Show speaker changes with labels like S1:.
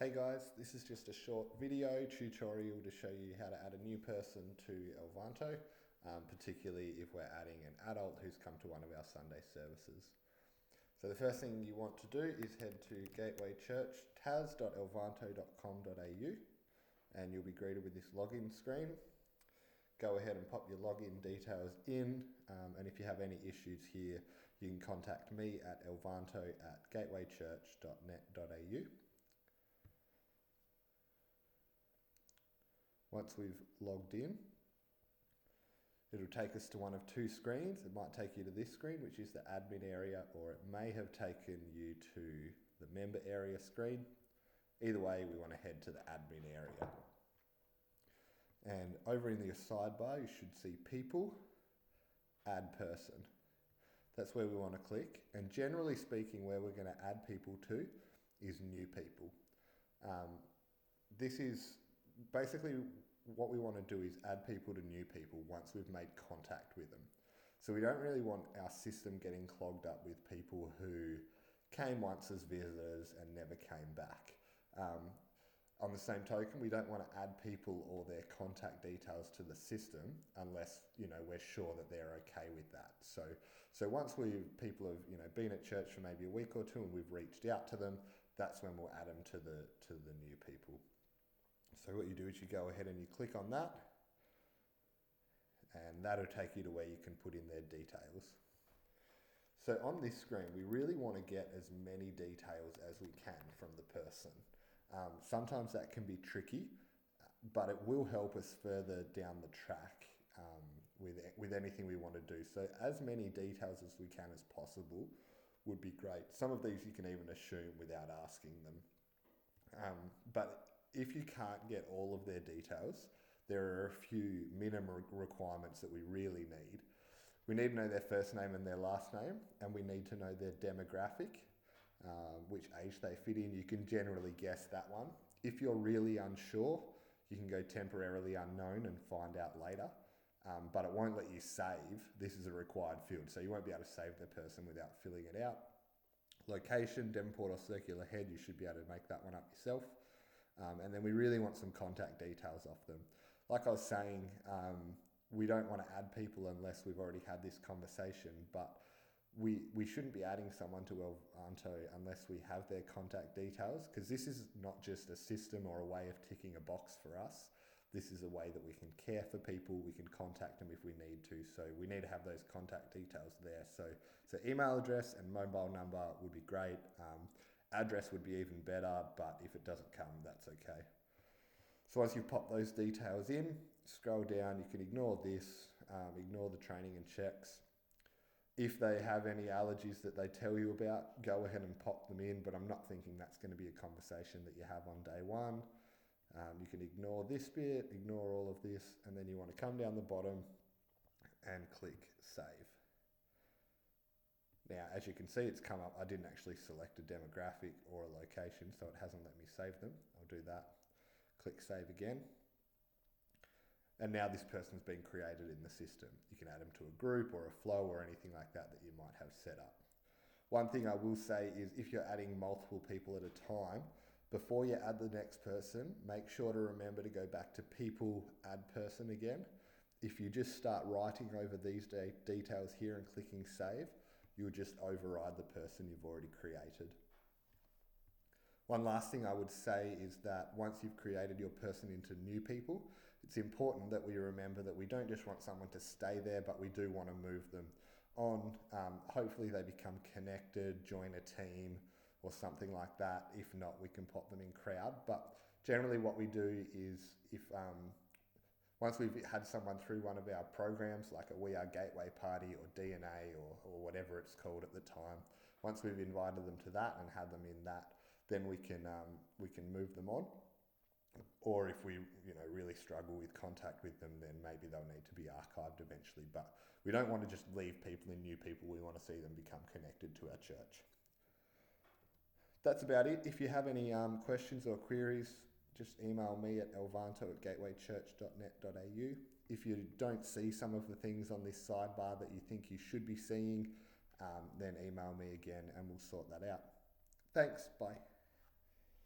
S1: Hey guys, this is just a short video tutorial to show you how to add a new person to Elvanto, particularly if we're adding an adult who's come to one of our Sunday services. So the first thing you want to do is head to gatewaychurch.taz.elvanto.com.au and you'll be greeted with this login screen. Go ahead and pop your login details in, and if you have any issues here, you can contact me at elvanto@gatewaychurch.net.au. Once we've logged in, it'll take us to one of two screens. It might take you to this screen, which is the admin area, or it may have taken you to the member area screen. Either way, we want to head to the admin area. And over in the sidebar, you should see people, add person. That's where we want to click. And generally speaking, where we're going to add people to is new people. This is basically what we want to do is add people to new people once we've made contact with them. So we don't really want our system getting clogged up with people who came once as visitors and never came back. On the same token, we don't want to add people or their contact details to the system unless we're sure that they're okay with that. So once people have been at church for maybe a week or two and we've reached out to them, that's when we'll add them to the new people. So what you do is you go ahead and you click on that, and that'll take you to where you can put in their details. So on this screen, we really want to get as many details as we can from the person. Sometimes that can be tricky, but it will help us further down the track with anything we want to do. So as many details as we can as possible would be great. Some of these you can even assume without asking them. But if you can't get all of their details, there are a few minimum requirements that we really need. We need to know their first name and their last name, and we need to know their demographic, which age they fit in. You can generally guess that one. If you're really unsure, you can go temporarily unknown and find out later, but it won't let you save. This is a required field, so you won't be able to save the person without filling it out. Location, Devonport or Circular Head, you should be able to make that one up yourself. And then we really want some contact details off them. Like I was saying, we don't want to add people unless we've already had this conversation, but we shouldn't be adding someone to Elvanto unless we have their contact details, because this is not just a system or a way of ticking a box for us. This is a way that we can care for people, we can contact them if we need to, so we need to have those contact details there. So email address and mobile number would be great. Address would be even better, but if it doesn't come, that's okay. So once you've popped those details in, scroll down, you can ignore this, ignore the training and checks. If they have any allergies that they tell you about, go ahead and pop them in, but I'm not thinking that's going to be a conversation that you have on day one. You can ignore this bit, ignore all of this, and then you want to come down the bottom and click save. Now, as you can see, it's come up. I didn't actually select a demographic or a location, so it hasn't let me save them. I'll do that. Click save again. And now this person's been created in the system. You can add them to a group or a flow or anything like that that you might have set up. One thing I will say is if you're adding multiple people at a time, before you add the next person, make sure to remember to go back to people, add person again. If you just start writing over these details here and clicking save, you'll just override the person you've already created. One last thing I would say is that once you've created your person into new people, it's important that we remember that we don't just want someone to stay there, but we do want to move them on. Hopefully they become connected, join a team or something like that. If not, we can pop them in crowd. But generally what we do is once we've had someone through one of our programs, like a We Are Gateway party or DNA or whatever it's called at the time, once we've invited them to that and had them in that, then we can move them on. Or if we really struggle with contact with them, then maybe they'll need to be archived eventually. But we don't want to just leave people in new people. We want to see them become connected to our church. That's about it. If you have any questions or queries, just email me at elvanto@gatewaychurch.net.au. If you don't see some of the things on this sidebar that you think you should be seeing, then email me again and we'll sort that out. Thanks, bye.